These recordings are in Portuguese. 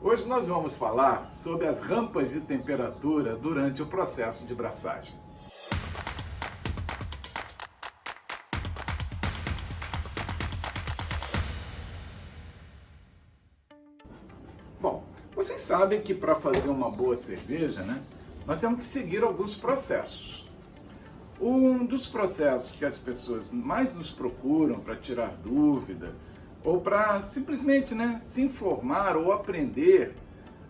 Hoje nós vamos falar sobre as rampas de temperatura durante o processo de braçagem. Bom, vocês sabem que para fazer uma boa cerveja, nós temos que seguir alguns processos. Um dos processos que as pessoas mais nos procuram para tirar dúvida ou para simplesmente se informar ou aprender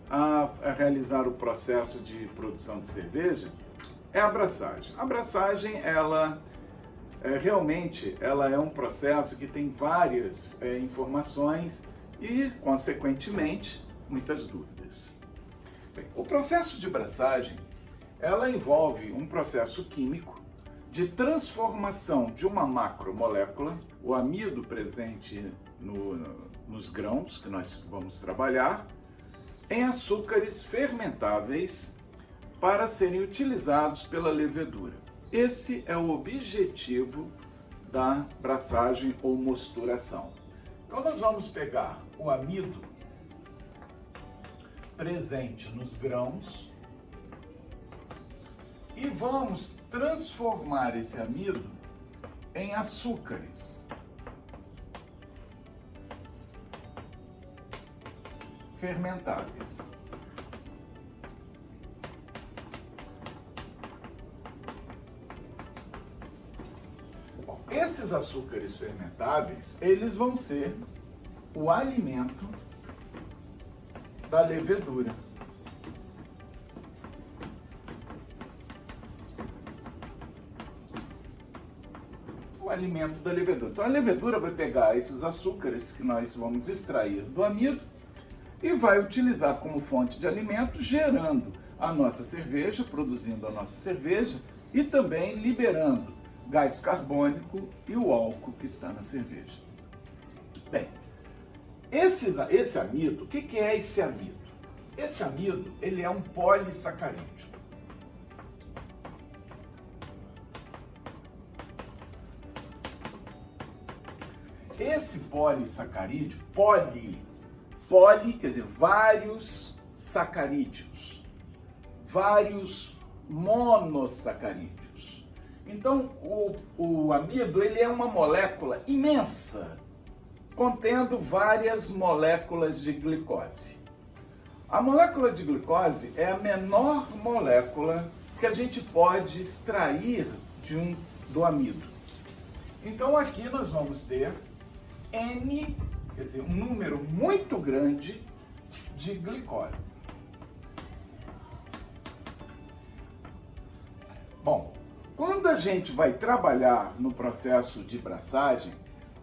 a realizar o processo de produção de cerveja é a braçagem. A braçagem, realmente é um processo que tem várias informações e, consequentemente, muitas dúvidas. Bem, o processo de braçagem, ela envolve um processo químico de transformação de uma macromolécula, o amido presente nos grãos que nós vamos trabalhar, em açúcares fermentáveis para serem utilizados pela levedura. Esse é o objetivo da braçagem ou mosturação. Então nós vamos pegar o amido presente nos grãos e vamos transformar esse amido em açúcares fermentáveis. Bom, esses açúcares fermentáveis, eles vão ser o alimento da levedura. O alimento da levedura. Então a levedura vai pegar esses açúcares que nós vamos extrair do amido e vai utilizar como fonte de alimento, gerando a nossa cerveja, produzindo a nossa cerveja e também liberando gás carbônico e o álcool que está na cerveja. Bem, esse amido, o que é esse amido? Esse amido, ele é um polissacarídeo. Esse polissacarídeo, poli quer dizer vários sacarídeos, vários monossacarídeos. Então, o amido, ele é uma molécula imensa, contendo várias moléculas de glicose. A molécula de glicose é a menor molécula que a gente pode extrair do amido. Então, aqui nós vamos ter N, quer dizer, um número muito grande de glicose. Bom, quando a gente vai trabalhar no processo de braçagem,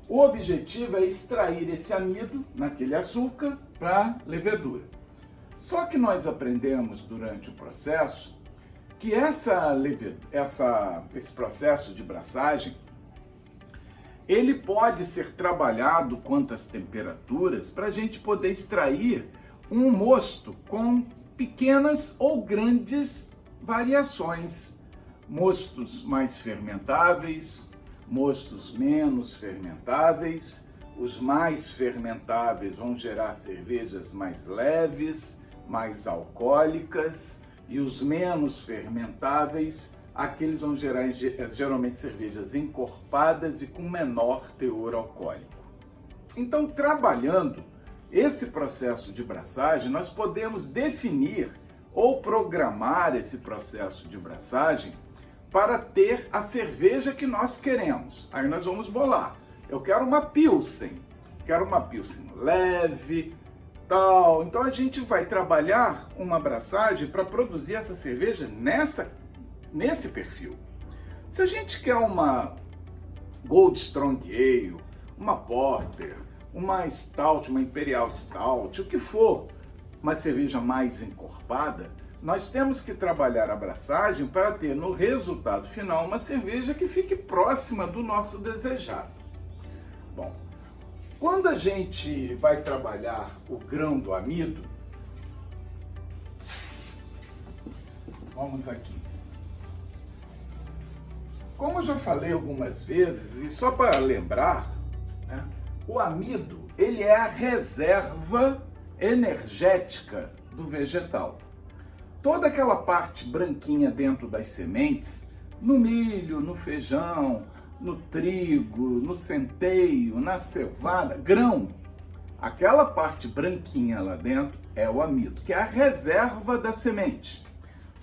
o objetivo é extrair esse amido, naquele açúcar, para levedura. Só que nós aprendemos durante o processo que esse processo de braçagem, ele pode ser trabalhado quantas temperaturas para a gente poder extrair um mosto com pequenas ou grandes variações. Mostos mais fermentáveis, mostos menos fermentáveis. Os mais fermentáveis vão gerar cervejas mais leves, mais alcoólicas, e os menos fermentáveis, aqueles vão gerar geralmente cervejas encorpadas e com menor teor alcoólico. Então, trabalhando esse processo de braçagem, nós podemos definir ou programar esse processo de braçagem para ter a cerveja que nós queremos. Aí nós vamos bolar. Eu quero uma Pilsen leve, tal. Então a gente vai trabalhar uma braçagem para produzir essa cerveja nesse perfil. Se a gente quer uma Gold Strong Ale, uma Porter, uma Stout, uma Imperial Stout, o que for, uma cerveja mais encorpada, nós temos que trabalhar a braçagem para ter no resultado final uma cerveja que fique próxima do nosso desejado. Bom, quando a gente vai trabalhar o grão do amido, vamos aqui. Como eu já falei algumas vezes, e só para lembrar, o amido, ele é a reserva energética do vegetal. Toda aquela parte branquinha dentro das sementes, no milho, no feijão, no trigo, no centeio, na cevada, grão, aquela parte branquinha lá dentro é o amido, que é a reserva da semente.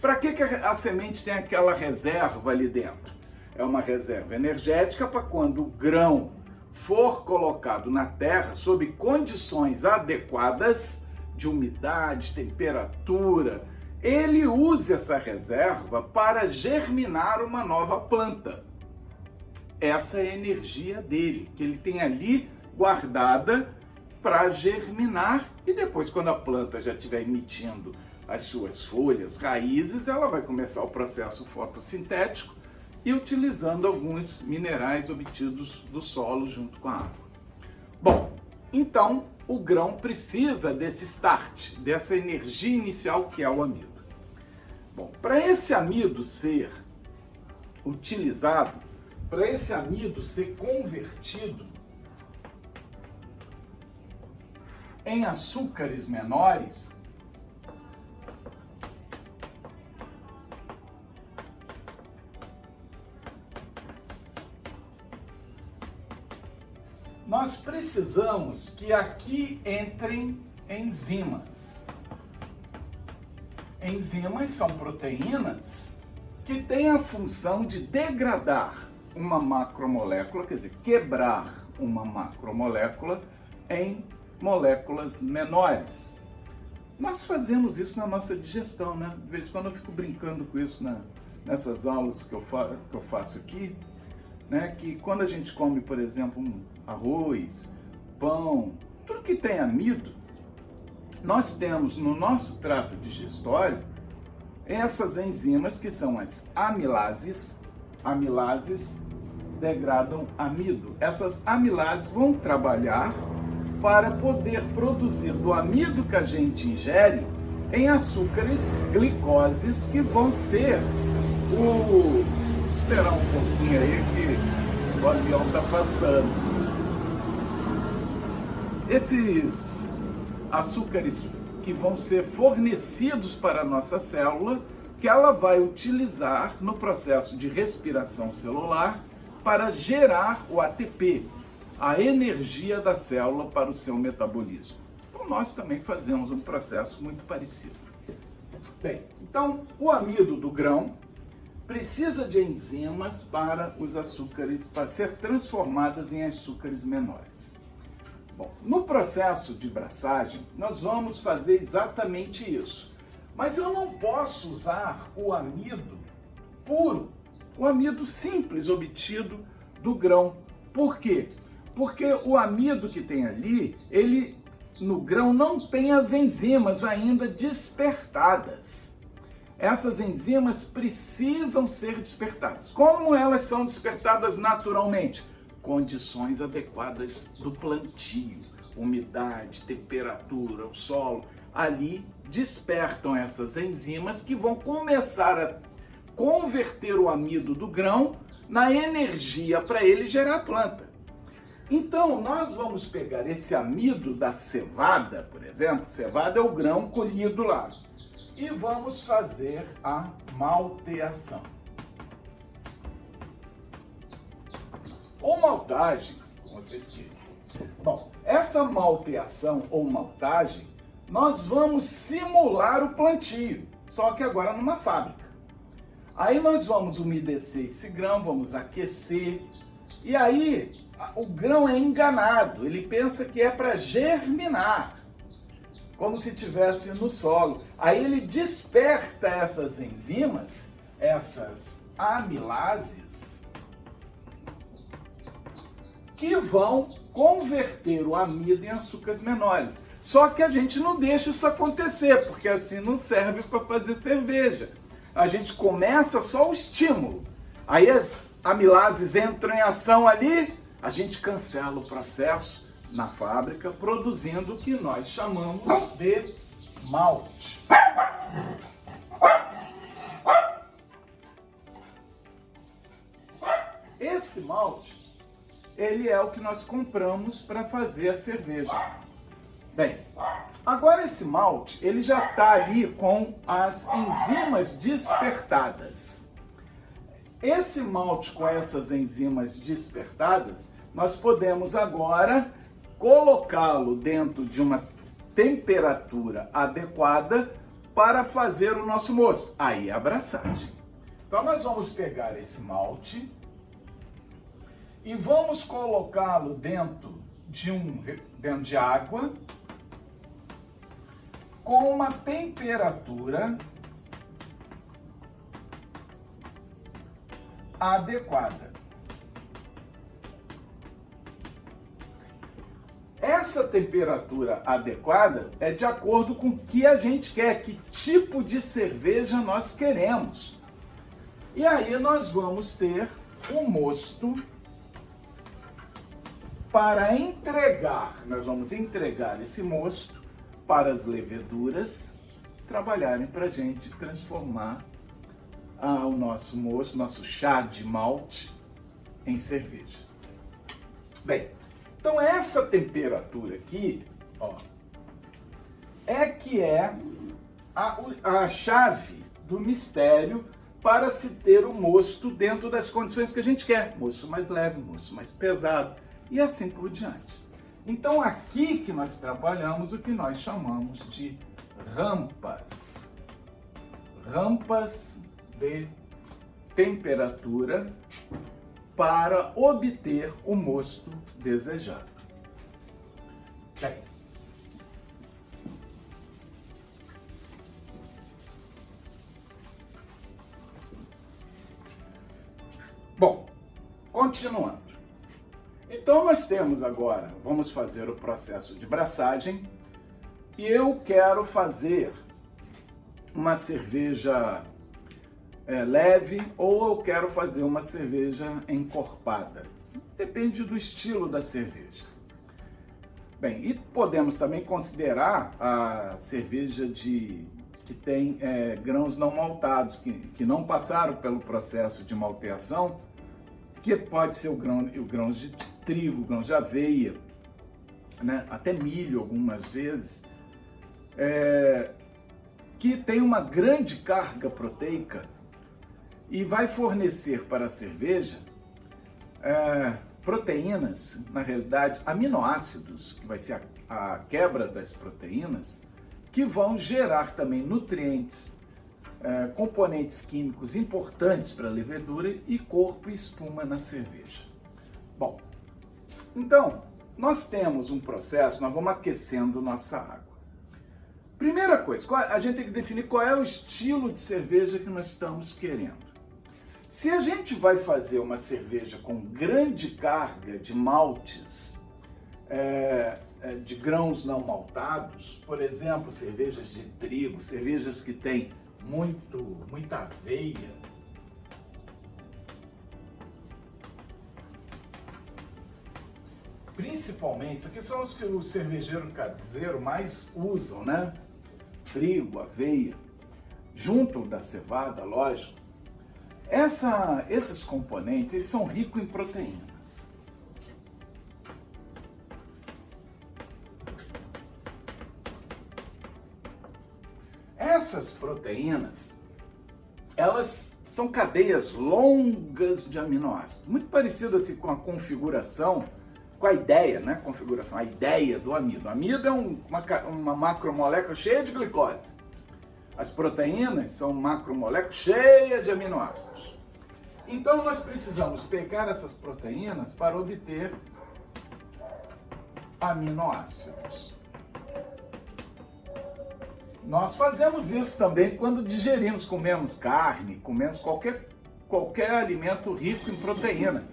Para que a semente tem aquela reserva ali dentro? É uma reserva energética para quando o grão for colocado na terra sob condições adequadas de umidade, temperatura, ele use essa reserva para germinar uma nova planta. Essa é a energia dele, que ele tem ali guardada para germinar, e depois, quando a planta já estiver emitindo as suas folhas, raízes, ela vai começar o processo fotossintético e utilizando alguns minerais obtidos do solo junto com a água. Bom, então o grão precisa desse start, dessa energia inicial que é o amido. Bom, para esse amido ser utilizado, para esse amido ser convertido em açúcares menores, nós precisamos que aqui entrem enzimas. Enzimas são proteínas que têm a função de degradar uma macromolécula, quer dizer, quebrar uma macromolécula em moléculas menores. Nós fazemos isso na nossa digestão, né? De vez em quando eu fico brincando com isso nessas aulas que eu faço aqui, né? Que quando a gente come, por exemplo, arroz, pão, tudo que tem amido, nós temos no nosso trato digestório essas enzimas que são as amilases. Amilases degradam amido. Essas amilases vão trabalhar para poder produzir do amido que a gente ingere em açúcares, glicoses, que vão ser o... Esperar um pouquinho aí que o avião está passando. Esses açúcares que vão ser fornecidos para a nossa célula, que ela vai utilizar no processo de respiração celular para gerar o ATP, a energia da célula para o seu metabolismo. Então nós também fazemos um processo muito parecido. Bem, então o amido do grão precisa de enzimas para os açúcares, para ser transformadas em açúcares menores. Bom, no processo de braçagem, nós vamos fazer exatamente isso. Mas eu não posso usar o amido puro, o amido simples obtido do grão. Por quê? Porque o amido que tem ali, ele no grão não tem as enzimas ainda despertadas. Essas enzimas precisam ser despertadas. Como elas são despertadas naturalmente? Condições adequadas do plantio, umidade, temperatura, o solo, ali despertam essas enzimas que vão começar a converter o amido do grão na energia para ele gerar a planta. Então, nós vamos pegar esse amido da cevada, por exemplo, cevada é o grão colhido lá, e vamos fazer a malteação. Ou maltagem, como vocês queiram. Bom, essa malteação ou maltagem, nós vamos simular o plantio, só que agora numa fábrica. Aí nós vamos umedecer esse grão, vamos aquecer, e aí o grão é enganado, ele pensa que é para germinar, como se estivesse no solo. Aí ele desperta essas enzimas, essas amilases, que vão converter o amido em açúcares menores. Só que a gente não deixa isso acontecer, porque assim não serve para fazer cerveja. A gente começa só o estímulo. Aí as amilases entram em ação ali, a gente cancela o processo na fábrica, produzindo o que nós chamamos de malte. Esse malte, ele é o que nós compramos para fazer a cerveja. Bem, Agora esse malte, ele já está ali com as enzimas despertadas. Esse malte com essas enzimas despertadas, nós podemos agora colocá-lo dentro de uma temperatura adequada para fazer o nosso mosto. Aí é a abraçagem. Então nós vamos pegar esse malte e vamos colocá-lo dentro de água com uma temperatura adequada. Essa temperatura adequada é de acordo com o que a gente quer, que tipo de cerveja nós queremos. E aí nós vamos ter um mosto para entregar. Nós vamos entregar esse mosto para as leveduras trabalharem para a gente transformar o nosso mosto, nosso chá de malte em cerveja. Bem, então essa temperatura aqui, ó, é que é a chave do mistério para se ter o mosto dentro das condições que a gente quer. Mosto mais leve, mosto mais pesado e assim por diante. Então aqui que nós trabalhamos o que nós chamamos de rampas. Rampas de temperatura para obter o mosto desejado. Bem, bom, continuando. Então nós temos agora, vamos fazer o processo de braçagem e eu quero fazer uma cerveja leve ou eu quero fazer uma cerveja encorpada. Depende do estilo da cerveja. Bem, e podemos também considerar a cerveja que tem grãos não maltados, que não passaram pelo processo de malteação, que pode ser grãos de trigo, grãos de aveia, né? Até milho algumas vezes, que tem uma grande carga proteica e vai fornecer para a cerveja proteínas, na realidade aminoácidos, que vai ser a quebra das proteínas, que vão gerar também nutrientes, componentes químicos importantes para a levedura e corpo e espuma na cerveja. Bom, então nós temos um processo, nós vamos aquecendo nossa água. Primeira coisa, a gente tem que definir qual é o estilo de cerveja que nós estamos querendo. Se a gente vai fazer uma cerveja com grande carga de maltes, de grãos não maltados, por exemplo, cervejas de trigo, cervejas que têm muita aveia, principalmente, isso aqui são os que o cervejeiro caseiro mais usam, né? Trigo, aveia, junto da cevada, lógico. Esses componentes, eles são ricos em proteínas. Essas proteínas, elas são cadeias longas de aminoácidos, muito parecido assim com a configuração, com a ideia, né? A ideia do amido. O amido é uma macromolécula cheia de glicose. As proteínas são macromoléculas cheias de aminoácidos. Então nós precisamos pegar essas proteínas para obter aminoácidos. Nós fazemos isso também quando digerimos, comemos carne, comemos qualquer alimento rico em proteína.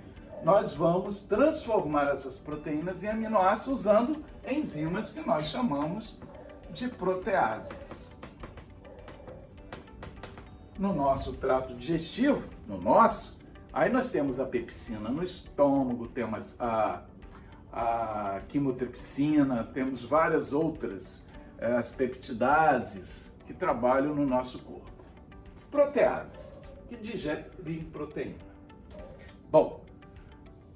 Nós vamos transformar essas proteínas em aminoácidos usando enzimas que nós chamamos de proteases. No nosso trato digestivo, aí nós temos a pepsina no estômago, temos a quimotripsina, temos várias outras, as peptidases que trabalham no nosso corpo. Proteases, que digerem proteína. Bom,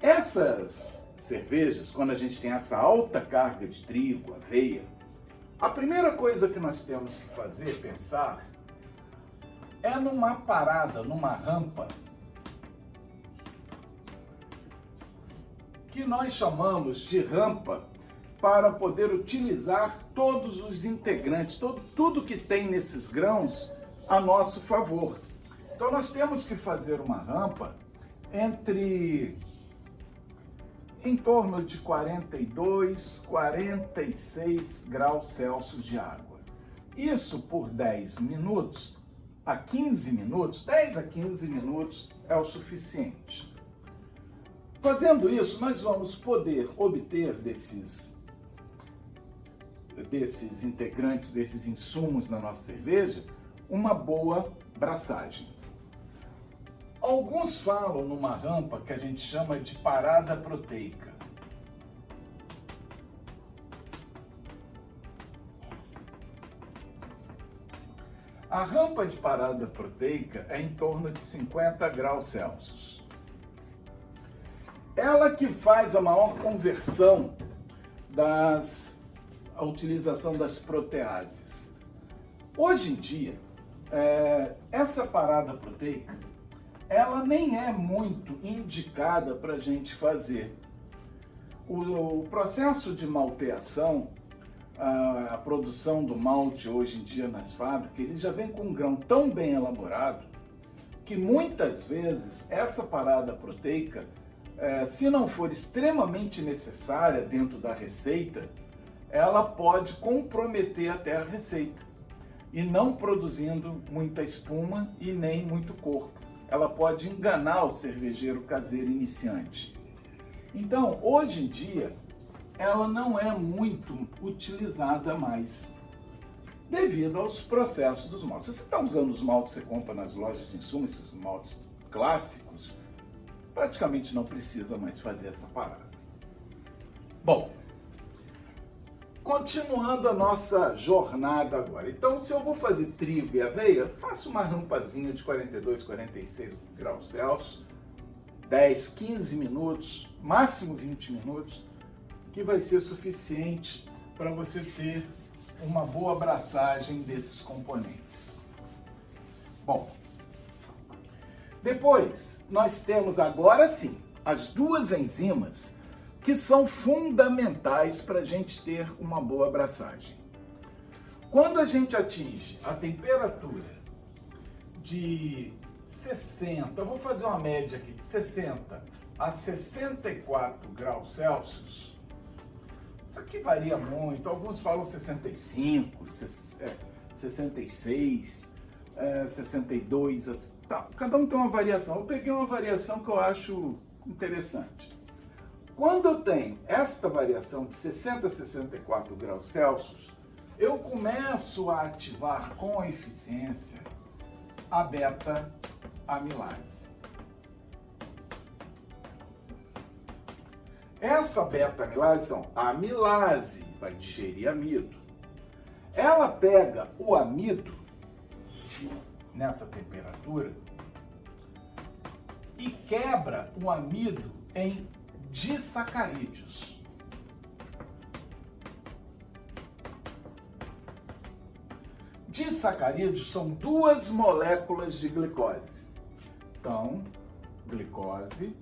essas cervejas, quando a gente tem essa alta carga de trigo, aveia, A primeira coisa que nós temos que fazer, pensar, é numa parada, numa rampa, que nós chamamos de rampa para poder utilizar todos os integrantes, tudo que tem nesses grãos a nosso favor. Então nós temos que fazer uma rampa em torno de 42, 46 graus Celsius de água. Isso por 10 minutos a 15 minutos, 10 a 15 minutos é o suficiente. Fazendo isso, nós vamos poder obter desses integrantes, desses insumos na nossa cerveja, uma boa braçagem. Alguns falam numa rampa que a gente chama de parada proteica. A rampa de parada proteica é em torno de 50 graus Celsius. Ela que faz a maior conversão a utilização das proteases. Hoje em dia, essa parada proteica, ela nem é muito indicada para a gente fazer. O processo de malteação, a produção do malte hoje em dia nas fábricas, ele já vem com um grão tão bem elaborado que muitas vezes essa parada proteica, se não for extremamente necessária dentro da receita, ela pode comprometer até a receita e não produzindo muita espuma e nem muito corpo. Ela pode enganar o cervejeiro caseiro iniciante. Então, hoje em dia, ela não é muito utilizada mais, devido aos processos dos maltes. Se você está usando os maltes que você compra nas lojas de insumos, esses maltes clássicos, praticamente não precisa mais fazer essa parada. Bom, continuando a nossa jornada agora. Então, se eu vou fazer trigo e aveia, faço uma rampazinha de 42, 46 graus Celsius, 10, 15 minutos, máximo 20 minutos, que vai ser suficiente para você ter uma boa abraçagem desses componentes. Bom, depois nós temos agora sim as duas enzimas que são fundamentais para a gente ter uma boa abraçagem. Quando a gente atinge a temperatura de 60, eu vou fazer uma média aqui, de 60 a 64 graus Celsius, isso aqui varia muito, alguns falam 65, 66, 62, tá, cada um tem uma variação. Eu peguei uma variação que eu acho interessante. Quando eu tenho esta variação de 60 a 64 graus Celsius, eu começo a ativar com eficiência a beta-amilase. Essa beta-amilase, então, a amilase vai digerir amido. Ela pega o amido nessa temperatura e quebra o amido em disacarídeos. Disacarídeos são duas moléculas de glicose. Então, glicose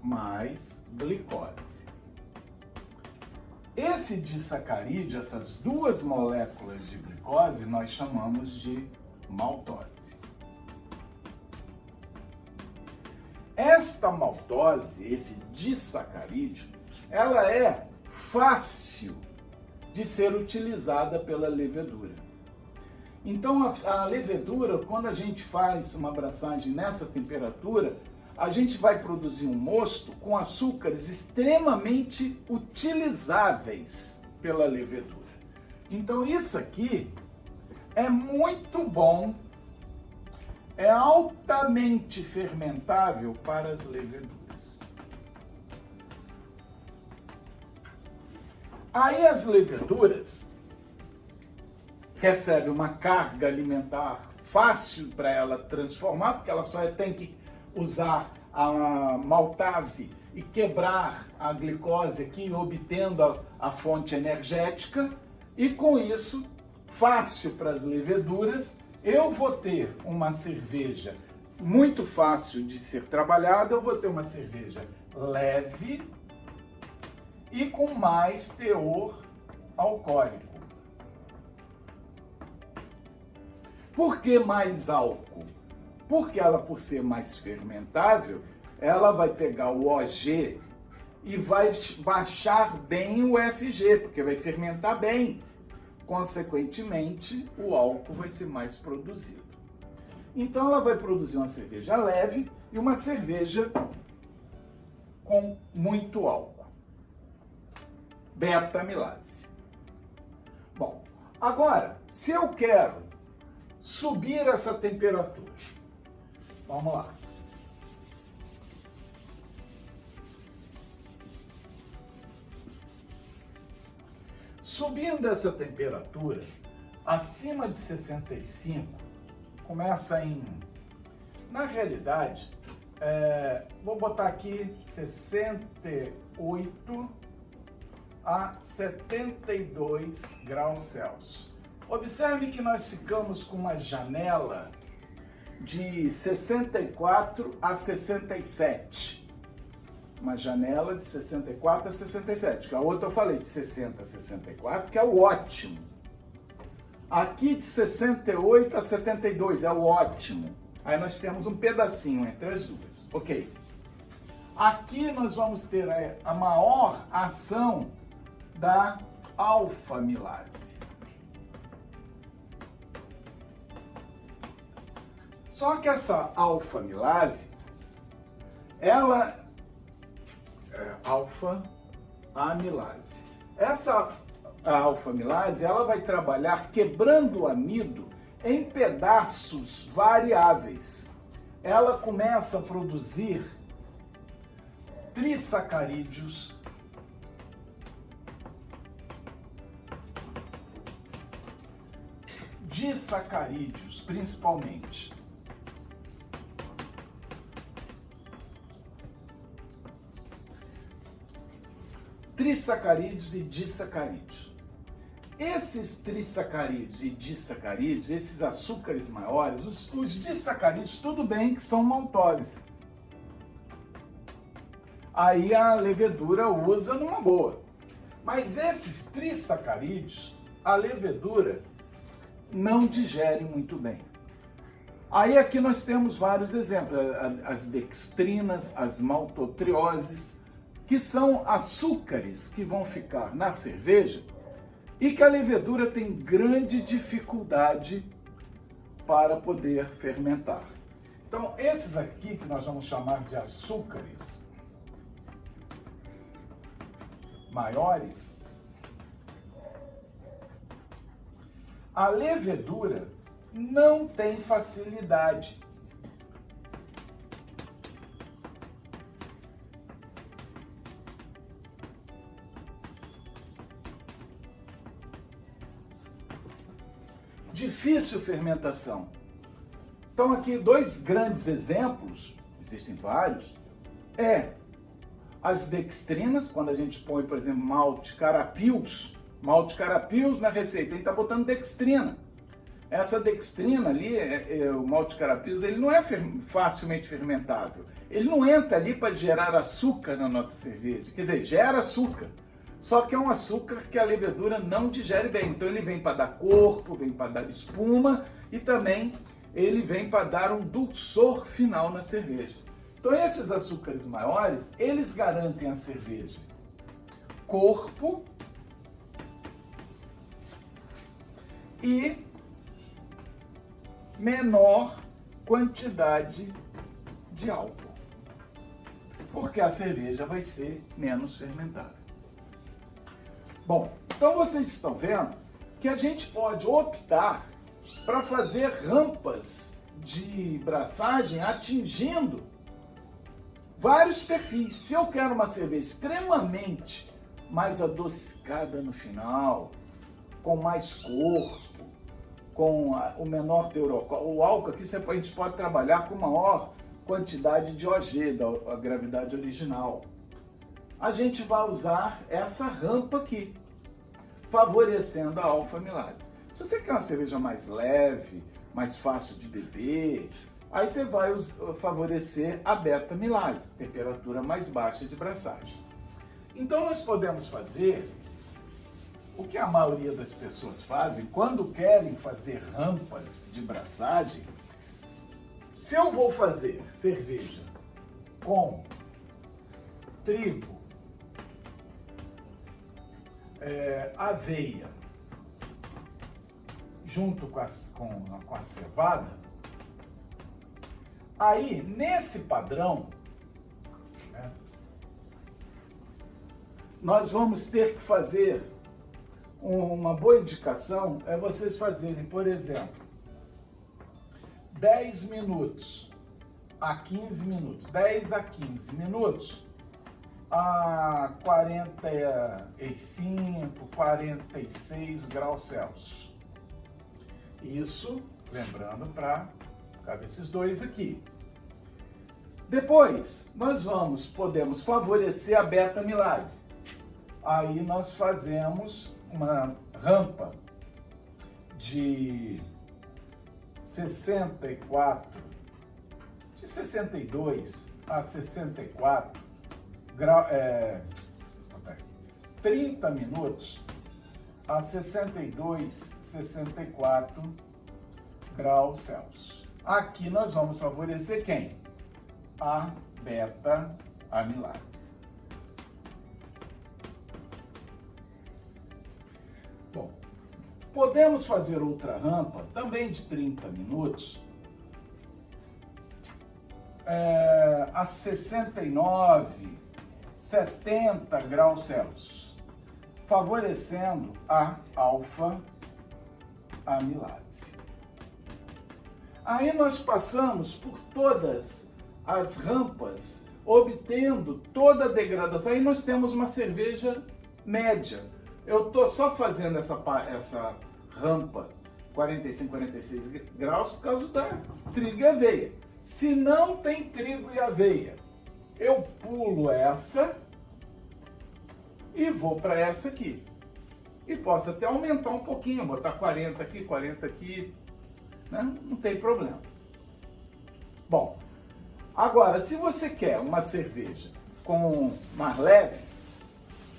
mais glicose. Esse disacarídeo, essas duas moléculas de glicose, nós chamamos de maltose. Esta maltose, esse disacarídeo, ela é fácil de ser utilizada pela levedura. Então, a levedura, quando a gente faz uma abraçagem nessa temperatura, a gente vai produzir um mosto com açúcares extremamente utilizáveis pela levedura. Então isso aqui é muito bom, é altamente fermentável para as leveduras. Aí as leveduras recebem uma carga alimentar fácil para ela transformar, porque ela só tem que usar a maltase e quebrar a glicose aqui, obtendo a fonte energética, e com isso, fácil para as leveduras, eu vou ter uma cerveja muito fácil de ser trabalhada, eu vou ter uma cerveja leve e com mais teor alcoólico. Por que mais álcool? Porque ela, por ser mais fermentável, ela vai pegar o OG e vai baixar bem o FG, porque vai fermentar bem. Consequentemente, o álcool vai ser mais produzido. Então, ela vai produzir uma cerveja leve e uma cerveja com muito álcool. Beta-amilase. Bom, agora, se eu quero subir essa temperatura, vamos lá. Subindo essa temperatura, acima de 65, começa na realidade, vou botar aqui 68 a 72 graus Celsius. Observe que nós ficamos com uma janela de 64 a 67. Uma janela de 64 a 67, que a outra eu falei de 60 a 64, que é o ótimo. Aqui de 68 a 72 é o ótimo. Aí nós temos um pedacinho entre as duas. Ok. Aqui nós vamos ter a maior ação da alfa-amilase. Só que essa alfa-amilase, ela é alfa-amilase. Essa alfa-amilase, ela vai trabalhar quebrando o amido em pedaços variáveis. Ela começa a produzir trissacarídeos, disacarídeos, principalmente. Trissacarídeos e disacarídeos. Esses trissacarídeos e disacarídeos, esses açúcares maiores, os disacarídeos, tudo bem que são maltose. Aí a levedura usa numa boa. Mas esses trissacarídeos, a levedura não digere muito bem. Aí aqui nós temos vários exemplos, as dextrinas, as maltotrioses, que são açúcares que vão ficar na cerveja e que a levedura tem grande dificuldade para poder fermentar. Então, esses aqui que nós vamos chamar de açúcares maiores, a levedura não tem facilidade. Difícil fermentação. Então aqui dois grandes exemplos, existem vários, as dextrinas, quando a gente põe, por exemplo, malte carapios na receita, ele está botando dextrina. Essa dextrina ali, o malte carapios, ele não é facilmente fermentável. Ele não entra ali para gerar açúcar na nossa cerveja, quer dizer, gera açúcar. Só que é um açúcar que a levedura não digere bem. Então ele vem para dar corpo, vem para dar espuma e também ele vem para dar um dulçor final na cerveja. Então esses açúcares maiores, eles garantem à cerveja corpo e menor quantidade de álcool. Porque a cerveja vai ser menos fermentada. Bom, então vocês estão vendo que a gente pode optar para fazer rampas de braçagem atingindo vários perfis. Se eu quero uma cerveja extremamente mais adocicada no final, com mais corpo, com o menor teor alcoólico, o álcool aqui a gente pode trabalhar com maior quantidade de OG, da gravidade original. a gente vai usar essa rampa aqui, favorecendo a alfa-amilase. Se você quer uma cerveja mais leve, mais fácil de beber, aí você vai favorecer a beta-amilase, temperatura mais baixa de braçagem. Então nós podemos fazer o que a maioria das pessoas fazem quando querem fazer rampas de braçagem. Se eu vou fazer cerveja com trigo, aveia, junto com a cevada, aí nesse padrão, né, nós vamos ter que fazer uma boa indicação, é vocês fazerem, por exemplo, 10 minutos a 15 minutos, 10 a 15 minutos a 45, 46 graus Celsius. Isso, lembrando, para esses dois aqui. Depois, nós podemos favorecer a beta-amilase. Aí nós fazemos uma rampa de 62 a 64 graus, 30 minutos a 62, 64 graus Celsius. Aqui nós vamos favorecer quem? A beta-amilase. Bom, podemos fazer outra rampa, também de 30 minutos, a 69, 70 graus Celsius, favorecendo a alfa-amilase. Aí nós passamos por todas as rampas, obtendo toda a degradação. Aí nós temos uma cerveja média. Eu estou só fazendo essa rampa 45, 46 graus por causa da trigo e aveia. Se não tem trigo e aveia, eu pulo essa e vou para essa aqui. E posso até aumentar um pouquinho, botar 40 aqui, 40 aqui, né? Não tem problema. Bom, agora, se você quer uma cerveja com mais leve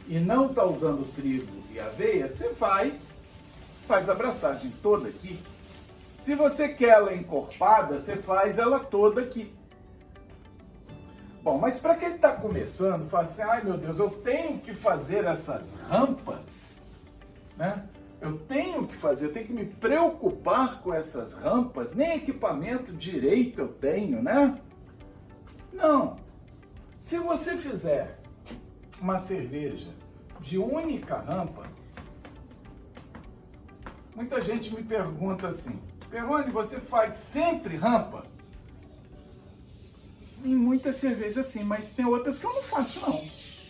e não está usando trigo e aveia, você faz a braçagem toda aqui. Se você quer ela encorpada, você faz ela toda aqui. Bom, mas para quem está começando, fala assim, ai meu Deus, eu tenho que fazer essas rampas, né? Eu tenho que me preocupar com essas rampas, nem equipamento direito eu tenho, né? Não. Se você fizer uma cerveja de única rampa, muita gente me pergunta assim, Perrone, você faz sempre rampa? Em muitas cervejas sim, mas tem outras que eu não faço não.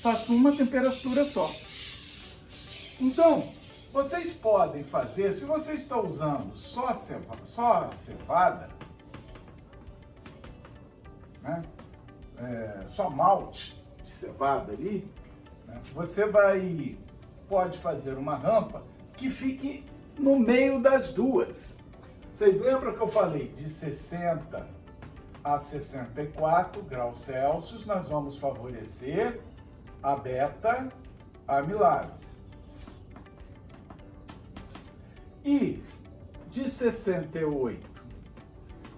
Faço uma temperatura só. Então, vocês podem fazer, se você está usando só a cevada, né? Só malte de cevada ali, né? Você pode fazer uma rampa que fique no meio das duas. Vocês lembram que eu falei de 60 a 64 graus Celsius, nós vamos favorecer a beta-amilase. E de 68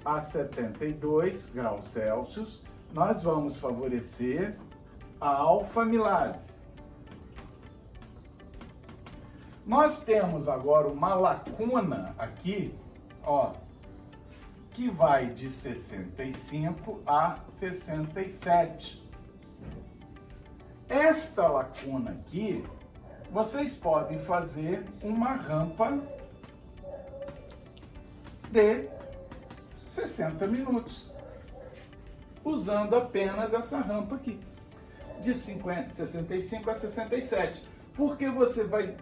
a 72 graus Celsius, nós vamos favorecer a alfa-amilase. Nós temos agora uma lacuna aqui, ó, que vai de 65 a 67. Esta lacuna aqui, vocês podem fazer uma rampa de 60 minutos, usando apenas essa rampa aqui, de 65 a 67, porque você vai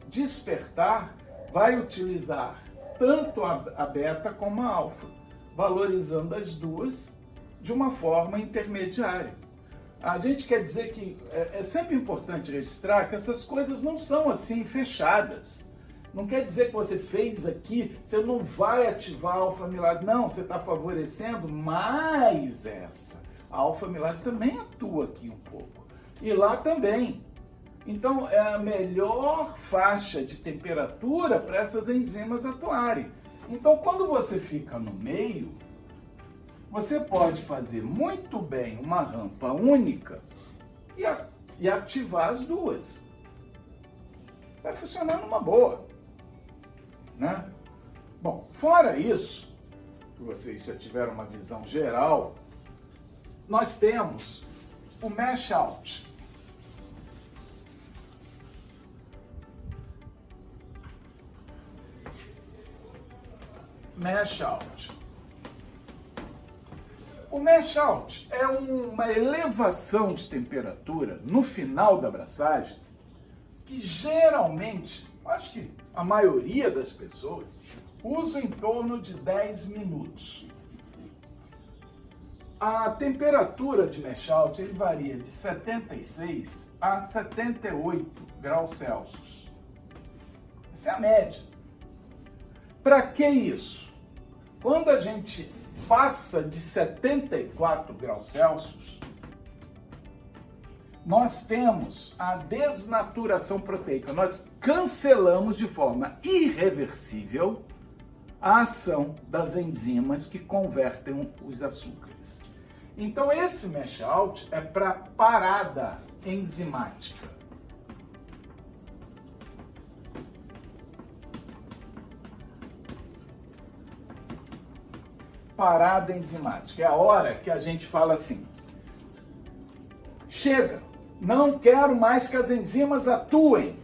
despertar, vai utilizar tanto a beta como a alfa, valorizando as duas de uma forma intermediária. A gente quer dizer que é sempre importante registrar que essas coisas não são assim fechadas. Não quer dizer que você fez aqui, você não vai ativar a alfa-amilase. Não, você está favorecendo mais essa. A alfa-amilase também atua aqui um pouco. E lá também. Então, é a melhor faixa de temperatura para essas enzimas atuarem. Então, quando você fica no meio, você pode fazer muito bem uma rampa única e ativar as duas. Vai funcionar numa boa, né? Bom, fora isso, que vocês já tiveram uma visão geral, nós temos o Mesh Out. Mesh Out. O Mesh Out é uma elevação de temperatura no final da abraçagem que geralmente, acho que a maioria das pessoas, usa em torno de 10 minutos. A temperatura de Mesh Out ele varia de 76 a 78 graus Celsius. Essa é a média. Para que isso? Quando a gente passa de 74 graus Celsius, nós temos a desnaturação proteica. Nós cancelamos de forma irreversível a ação das enzimas que convertem os açúcares. Então esse Mesh Out é para parada enzimática. Parada enzimática. É a hora que a gente fala assim: chega, não quero mais que as enzimas atuem.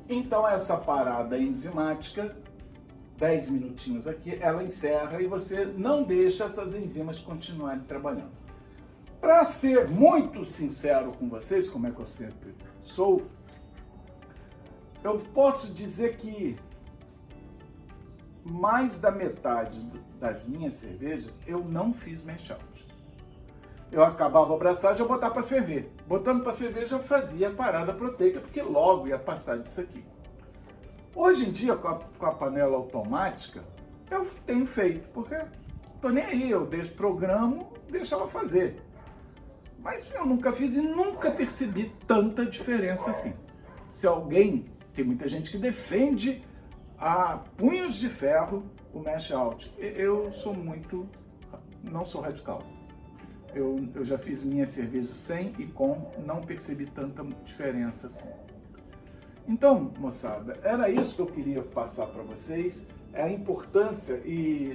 Então essa parada enzimática, 10 minutinhos aqui, ela encerra e você não deixa essas enzimas continuarem trabalhando. Para ser muito sincero com vocês, como é que eu sempre sou, eu posso dizer que mais da metade das minhas cervejas eu não fiz Mesh Out. Eu acabava a abraçagem, eu botava para ferver. Botando para ferver, já fazia a parada proteica, porque logo ia passar disso aqui. Hoje em dia, com a panela automática, eu tenho feito, porque tô nem aí, eu programo, deixo ela fazer. Mas eu nunca fiz e nunca percebi tanta diferença assim. Se alguém, tem muita gente que defende a punhos de ferro o Mesh Out. Eu sou não sou radical. Eu já fiz minha cerveja sem e com, não percebi tanta diferença assim. Então, moçada, era isso que eu queria passar para vocês, a importância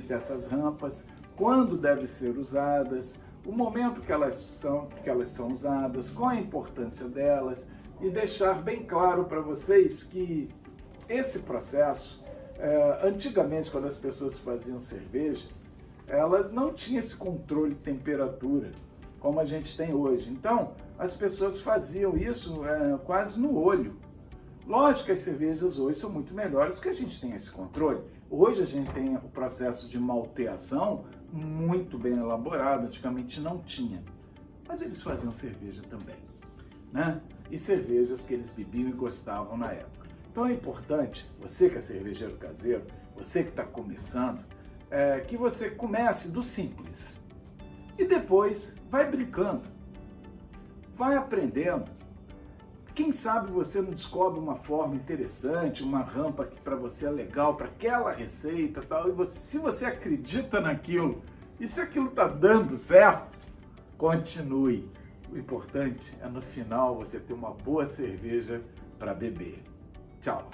dessas rampas, quando devem ser usadas, o momento que elas são usadas, qual a importância delas, e deixar bem claro para vocês que esse processo, antigamente, quando as pessoas faziam cerveja, elas não tinham esse controle de temperatura como a gente tem hoje. Então, as pessoas faziam isso quase no olho. Lógico que as cervejas hoje são muito melhores porque a gente tem esse controle. Hoje a gente tem o processo de malteação muito bem elaborado, antigamente não tinha. Mas eles faziam cerveja também, né? E cervejas que eles bebiam e gostavam na época. Então é importante, você que é cervejeiro caseiro, você que está começando, que você comece do simples. E depois vai brincando, vai aprendendo. Quem sabe você não descobre uma forma interessante, uma rampa que para você é legal, para aquela receita e tal. E se você acredita naquilo, e se aquilo está dando certo, continue. O importante é no final você ter uma boa cerveja para beber. Tchau!